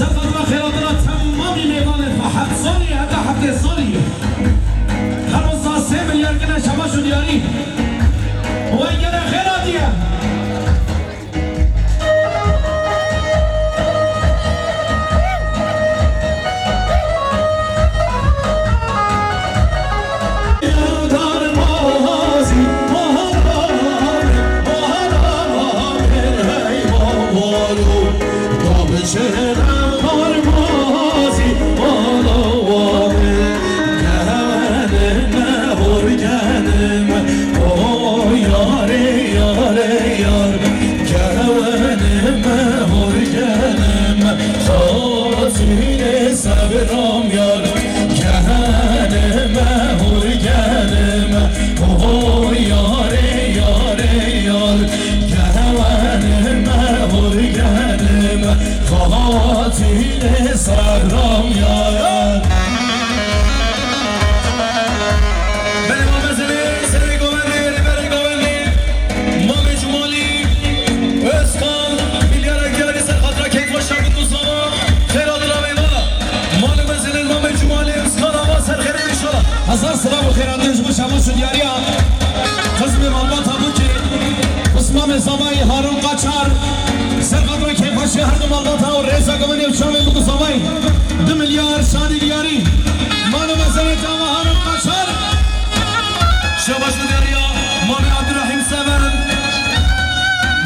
سقط خيراتنا تمام ميدان فحد صاري هذا حتى صاري هرمزا 3 مليار كنا شباشو دياري وين خيراتيا سلام و خیرات جمع شماش دیاریا قسم مالبات ابوکی عثمان زمای هارون قاچار سرقدر کیفاش هر دو مالبات و رضا گمنی شام بگو زمای 2 میلیارد شادی دیاری مالو مثلا جمع هارون قاچار شماش دیاریا مال عبدالرحیم سمن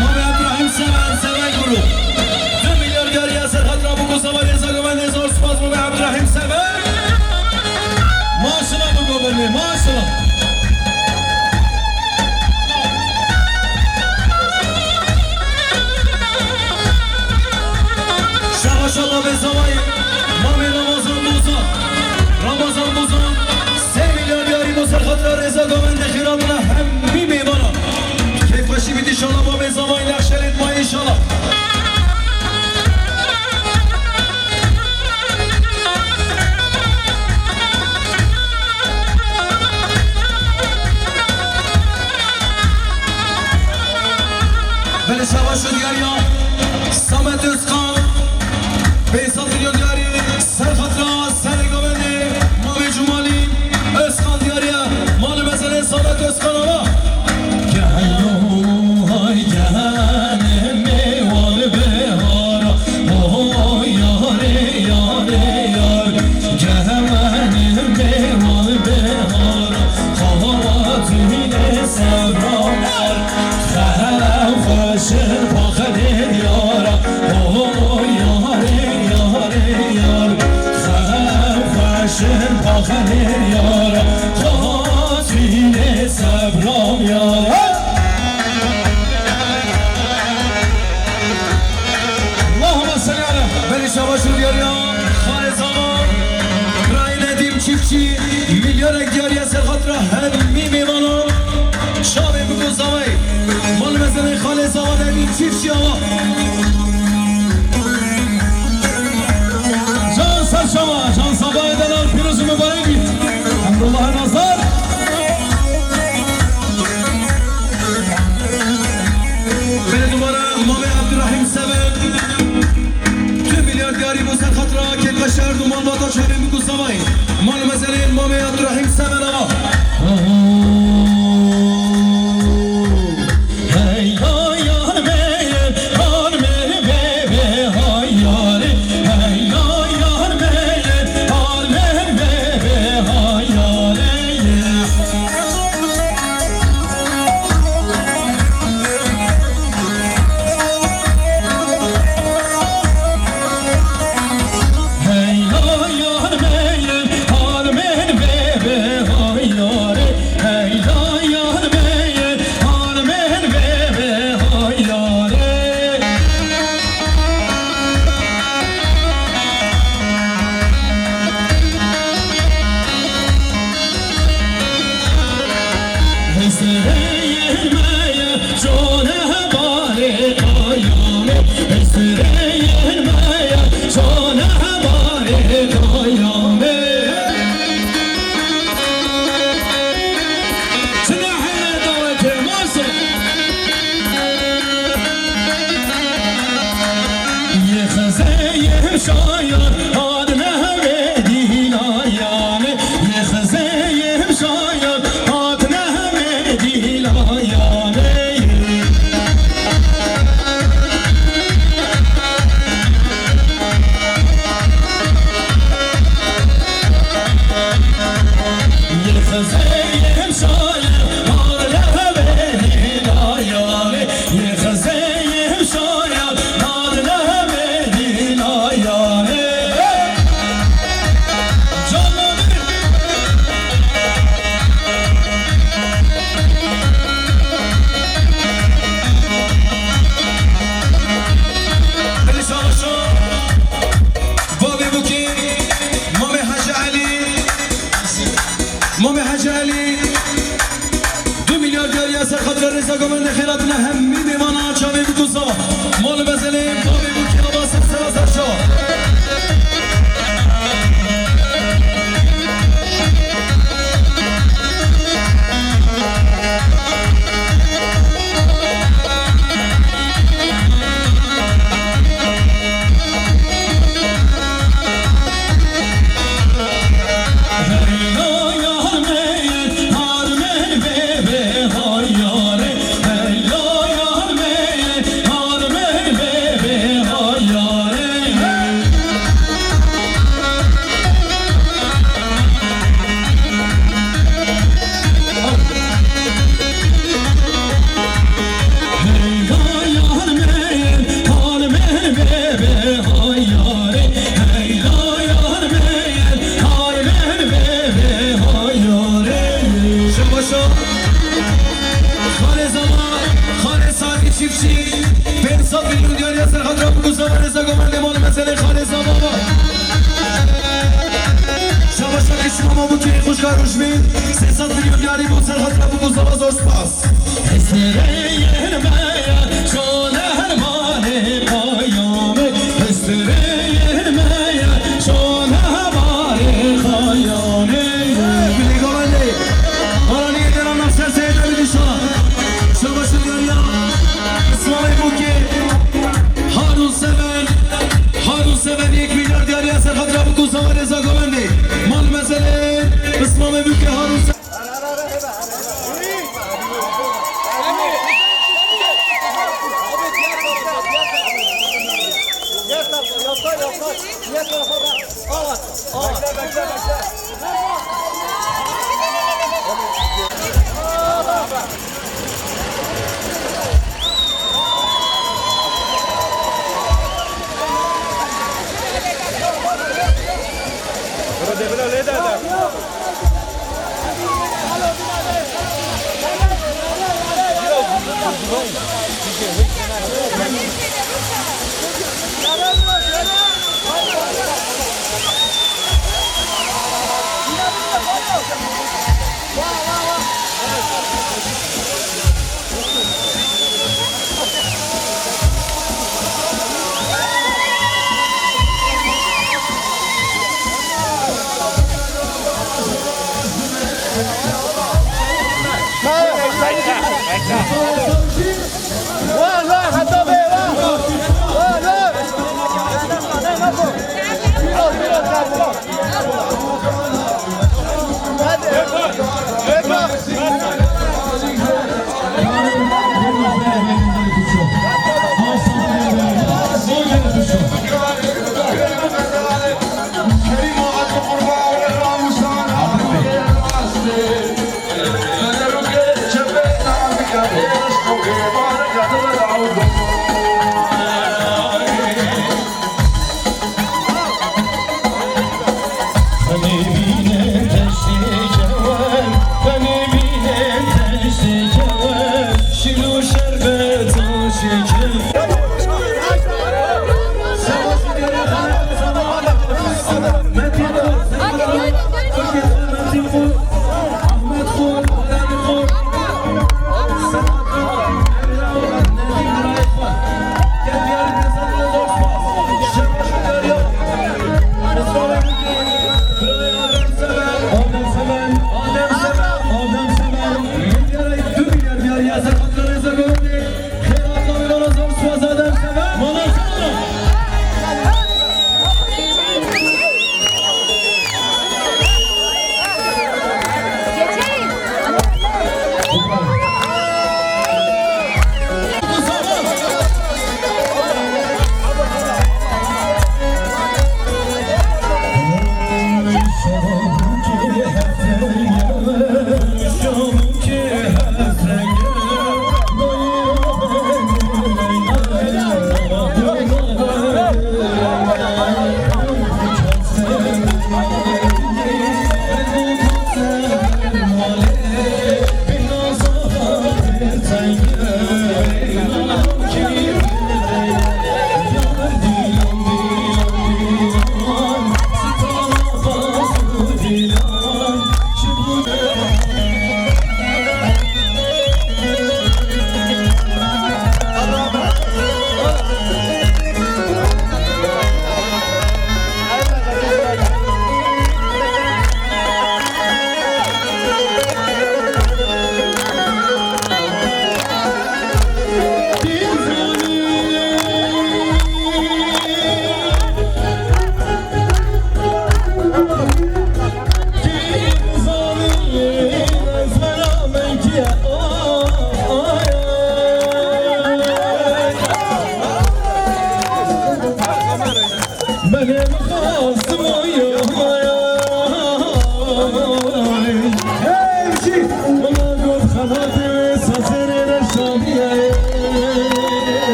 مال عبدالرحیم سمن سمن گرو 2 میلیارد دیاریا سرقدر بگو زمای رضا گمنی هزار سپاس مال عبدالرحیم سمن ماشاءالله بگو برمی ماشاءالله شباشالله به زمایی مامی رمضان بوزان 3 میلیارد یاری بسر خاطر رضا گومند خیراتنا همی میمانا کیف باشی بیدی انشالله ما به زمایی نقشرید ما انشالله بله شباشو دیاریا سامت اسقان بیسان دیو دیاری سر خطرا سر گوبنی مامی جمالی اسقان دیاریا مال مثل سامت اسقان آقا گهنو های گهنمی وال بهارا اوه یاره یاره یار گهنمی وال بهارا خواتین سبرام خوشن پاخنه یارا اوه یاره یاره یار خوشن پاخنه یارا خواتین سبرام یارا اللهم صل علی بلی شباشو دیاریا خانه زمان رای ندیم چیفچی میلیارد دیاریا سر خاطر همی میمانم شابه بگو زمایی مال مثل خاله زمان ندیم چیفچی آقا جان سر شما جان سبای دلال پیروز مبارک بید حمدالله ناصر بله دوباره امام عبدالرحیم سبب 2 میلیارد یاری بسر خطرها که قشر دو مال بادا شبه بگو زمایی مال مثل امام عبدالرحیم سبب آقا شاير هاد نهمدي لا يعني يخزيم شاير هاد نهمدي لا يعني يخزيم شاير هاد نهمدي لا يعني يخزيم شاير هاد نهمدي لا يعني مامي حاج علي 2 میلیارد دیاری سر خاطر رضا گمرد خیراتنا همه میوانا چاوی بکوسا مال بزلیم بابی بوکی عباس سرازر شا خوشگاروش بین 300 میلیون دیاری بود سر خاطر ابو مصطفی زور سپاس استرین میا شونه هرمان قیامه استرین میا شونه هرمان قیامه بلی گوانده مارانی درام نفسر سید علی دیشان شباش دیاریا اسمای بوکی هارون سمن 1 میلیارد دیاری سر خاطر ابو مصطفی رضا گوانده مال مسئله اسمام büyük Harun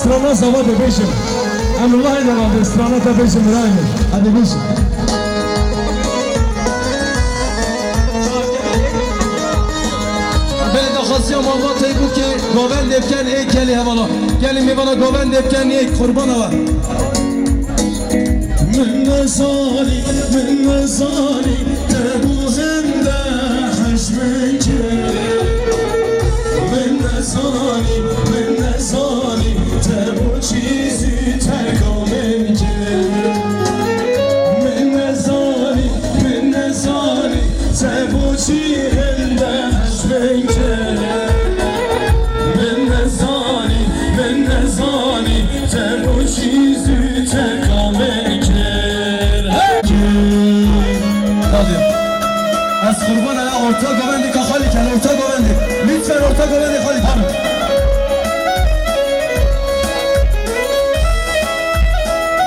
Strana zava de beşim. Emrullah ile aldı. Strana da beşim. Hadi beşim. Ben de khasiyam Allah'tayı bu ki goven devken heykeli hevala. Gelin mi bana goven devken heyk kurban hava. Minne zali tebuhende haşmeke. Minne zali tebu çizi terkameke. Minne zali tebu çihende haşmeke. Minne zali tebu çizi terkameke. Az kurban ala orta govendi kahali kel orta govendi. Lütfen orta govendi Halit.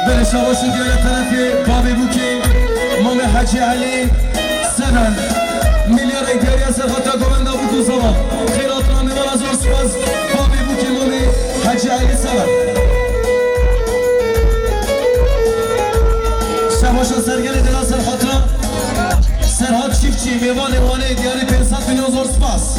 Böyle şavaşın diğer tarafı Babi Buki, Mami Hacı Ali, Seven. Milyar ekteriya serhata govenda bu kuzava. Khairatına mivan azor spas. Babi Buki, Mami Hacı Ali, Seven. Şavaşın sergeli dela serhata. Serhat çiftçi, mevan evane diyarı 500 milyon zor spas.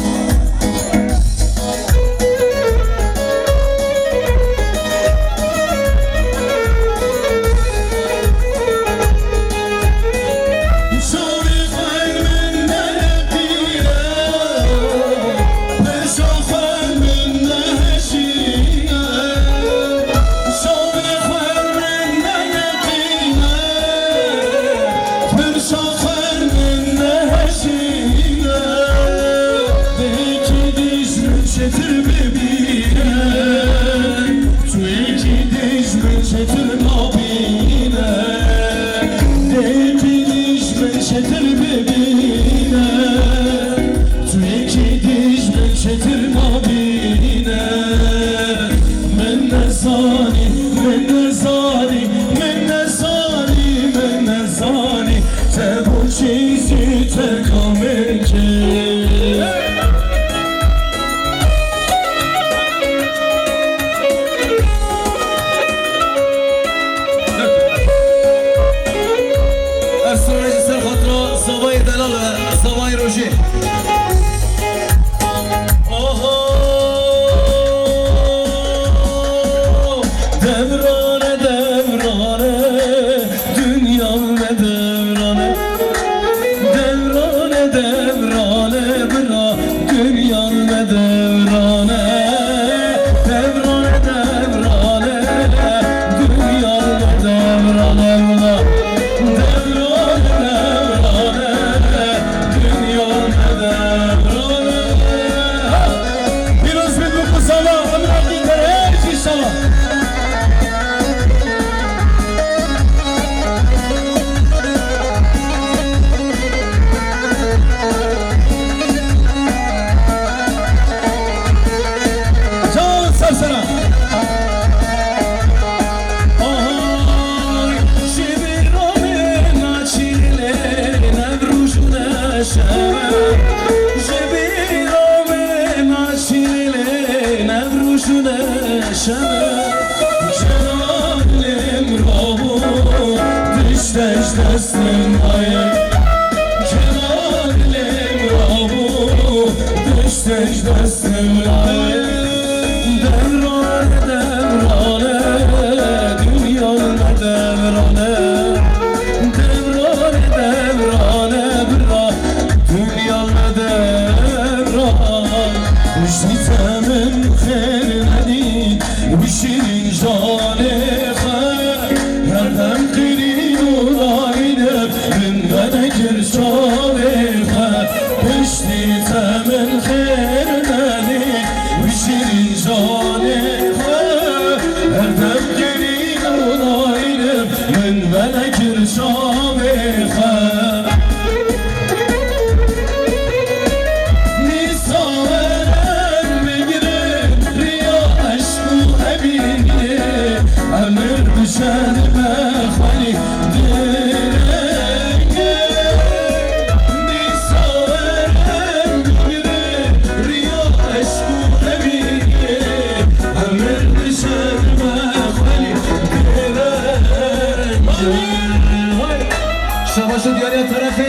Şavaşı diğer tarafı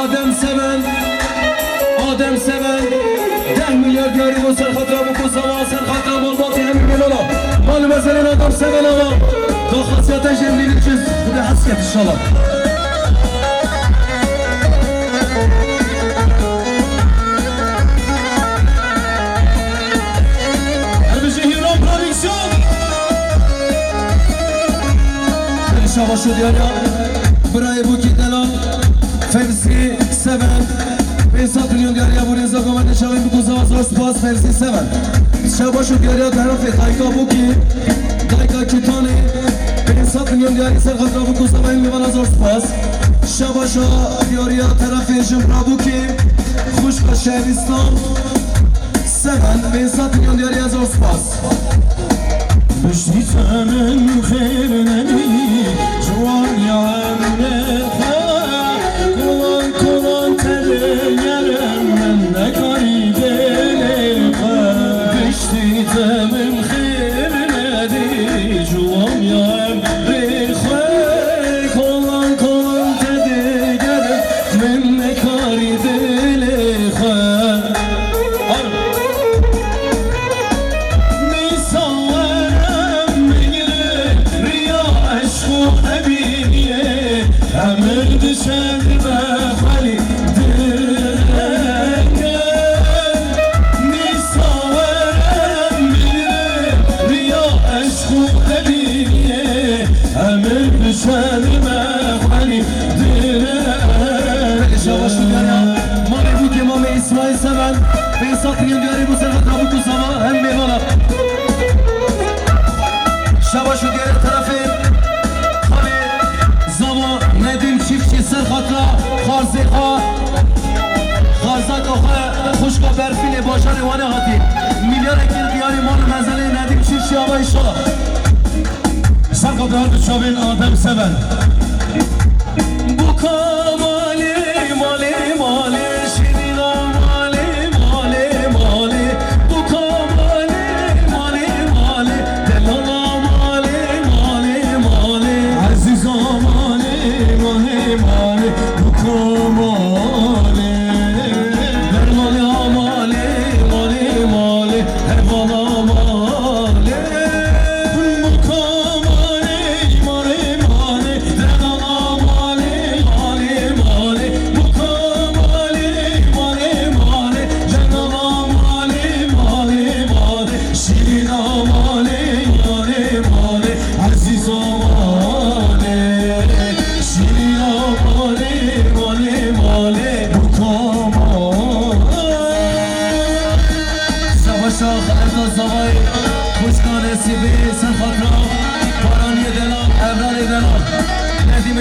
Adem Seven 10 milyar diğeri bu serhatra bu kusava serhatra bolbatı hem milona mal meselen Adem Seven ama da hasiyata jemlili çiz bu da hasiyat inşallah. Şavaşı diğer burayı bu kitala Fevzi Seven 500 milyon diğer ya bu reza komende şavim bu kusava zor spas Fevzi Seven Şavaşı diğer ya tarafı Dayka bu ki Dayka kitane 500 milyon diğer serhatra bu kusava hem bana zor spas شباشا دیاریا طرف جمرابو که خوشقا شهرستان سمن به 100 میلیون دیاری از سپاس بشتی تمن خیر ندی جوان یا امره کلان کلان تدگرم من نکاری دل بشتی تمن خیر ندی جوان یا امره کلان کلان تدگرم من نکاری دل İsmail Seven ve Satriyan diyarı bu sefer tabu kusama hem meyvana Şabaşu diğer tarafı Hani Zama Nedim Çiftçi Serhat'la Kharzekha Kharzak oha Kuşka Berfili Başarı Vane Hati Milyar ekil diyarı malı mezeli Nedim Çiftçi ama inşallah Serhat'la Çavin Adem Seven Bu kamali mali mali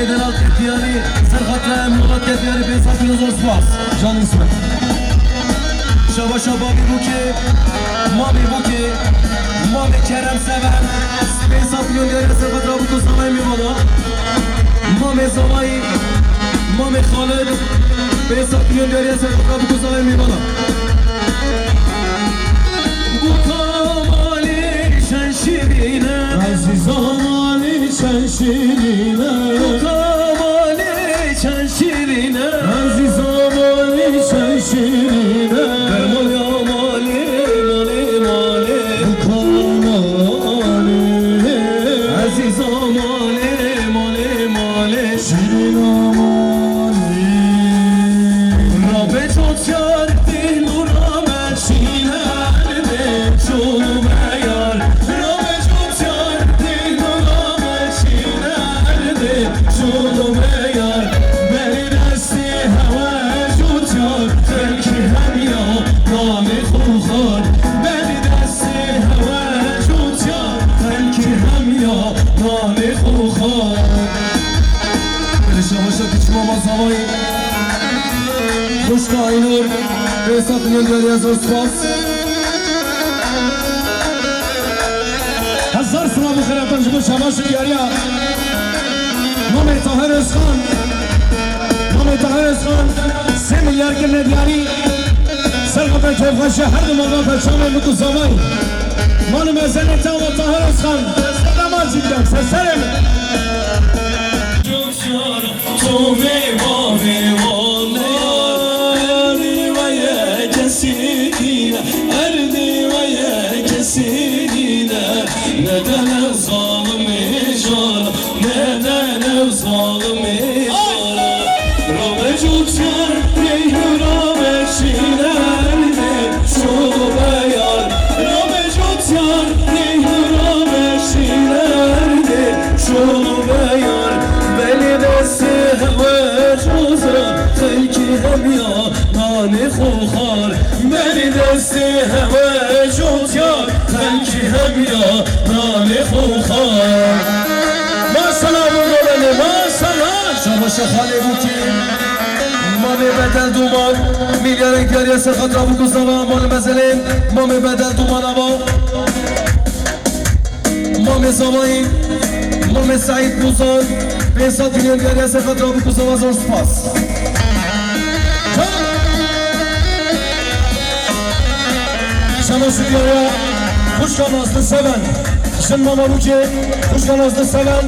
Medenal Ketiyari, Serhat'la Emniyat Ketiyari, Besat Yunus Ospas Can İsmet Şabaşa Babi Buki, Mami Buki, Mami Kerem Seven Besat Yunus Serhat Rabutu Samay Mimala Mami Samay, Mami Khaled Besat Yunus Serhat Rabutu Samay Mimala Bu kamali şenşirine Aziz amali şenşirine Bu kamali şenşirine Aziz amali şenşirine Derman ya mali mali mali Bu kamali Aziz amali mali mali Şirin amali Rabbe çok şartı nurame şinerdi Çolum eyar Rabbe çok şartı nurame şinerdi Çolum eyar Beni desti hava jutar Terki hem ya name kuhar Beni desti hava jutar Terki hem ya name kuhar Şavaşa küçük mama zavayı Kuşka Aynur Besat Yıldar Yazır Spas Hazar sınavı kıratancımı Şabaşı Diyarya Mehmet Tahir Özkan Mehmet Tahir Özkan 3 milyar gille diyari Serhat'a kevkaşı her dumandan peşame mutlu zavay Manu mezenete ama Tahir Özkan Sesle macimden seslerim Tu meyva meyvane Erdivaya kesinine Erdivaya kesinine Neden zalim icra Neden zalim icra Rabbe cücer Reyhüra şinerdi Şu beyar Rabbe cücer Reyhüra şinerdi Şu beyar Beni desi heve cüzer Telki hem ya nane kuhar Beni desi heve cüzer Telki hem ya nane kuhar Maşallah bu goleni maşallah باشه خاله بوکی مامي بدل دومان مليار دياريا سرخط رابو كوزاوا مال مزلين مامي بدل دومان ابا مامي زماي مامي سعيد بوزان 500 مليون دياريا سرخط رابو كوزاوا زور سپاس Şaması diyor kuş kanazlı seven Şimdi mama bu ki kuş kanazlı seven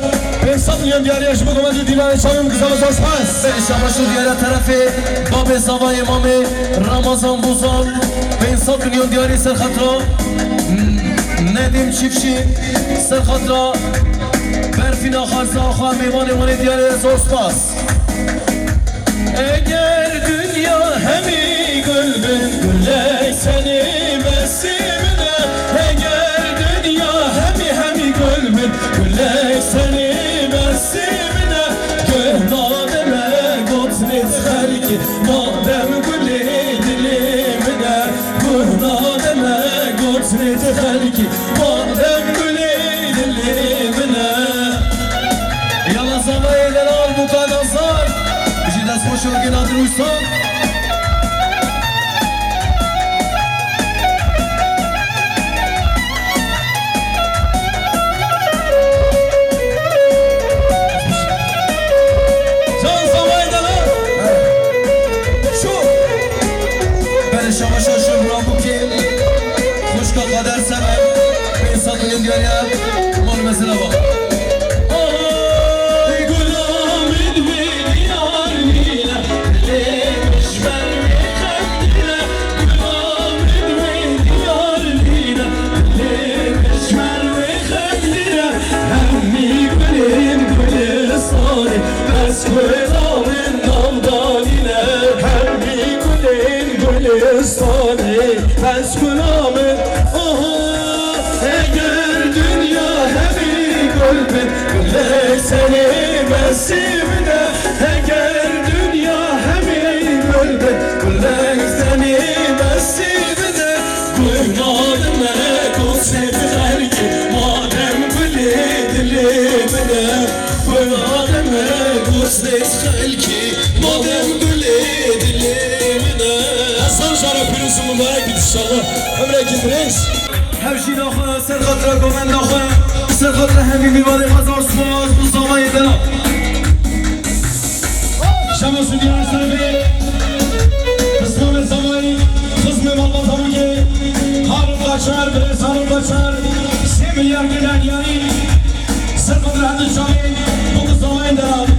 500 milyon diğer yaşımı komenci dilanı çalım kızamız hoş pas Şamaşır diğer tarafı Babe Zavay Mami Ramazan Buzan 500 milyon diyari Serhatra Nedim Çiftçi Serhatra Berfina Harza Ağa Meyvani Vani diyari zor spas Eğer dünya hemi gülbün gülle seni mesimine Eğer dünya hemi gülbün gülle seni mesimine Gönla deme gotnet herki madem gülü dilimine Gönla deme gotnet herki madem gülü dilimine Yalan Zavay'den al bu kanazlar Jidas boşu gün adır uysan Can Zavay'dan al Şu Ben şamaşır şu Rabuki Kuşka kader sever Ben satılın diyor ya Mal mesela bak Bes kulağımın eğer dünya hemi gülbün gülle seni mesimine Eğer dünya hemi gülbün gülle seni mesimine Duymadım ne konsept herki madem gülü dilimine Duymadım ne konsept herki madem gülü dilimine Hasan şarap pürüzü mübarek bit inşallah Ömre gidiriz Hemşin ağa Serhatra Gomen ağa Serhatra hemi mivali Hazar Sumaz Bu zamayı dena Şaması diyar sarbi Kısmı ve zamayı Kısmı valla tabuki Harun kaçar, Brez Harun kaçar 2 milyar gelen yani Sırf adı hadi şahin Bu kız zamayı dena